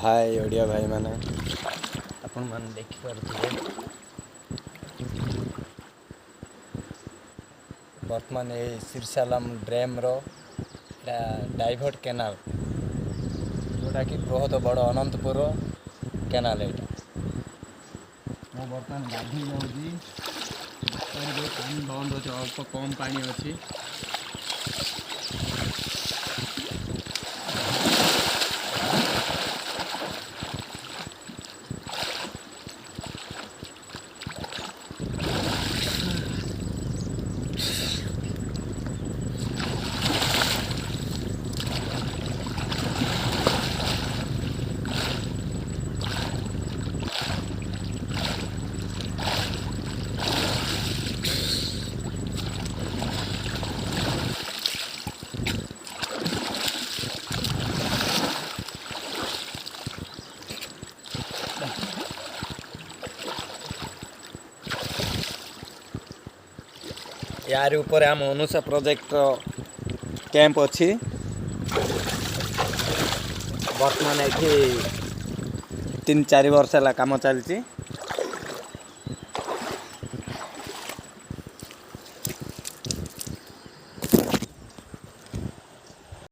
हाय ओडिया भाई मैंने आपण मान देखि पारथिले वर्तमान ए सिरसालाम ड्रेम रो डाइवर्ट केनाल जोटा कि बहुत बड़ अनंतपुर केनाल एटा मैं वर्तमान गाधी जाऊँगी पानी बंद अच्छे अल्प कम पानी अच्छी यार ऊपर आम अनुषा प्रोजेक्ट कैंप अच्छी वर्तमान ये 3-4 वर्ष है काम चलती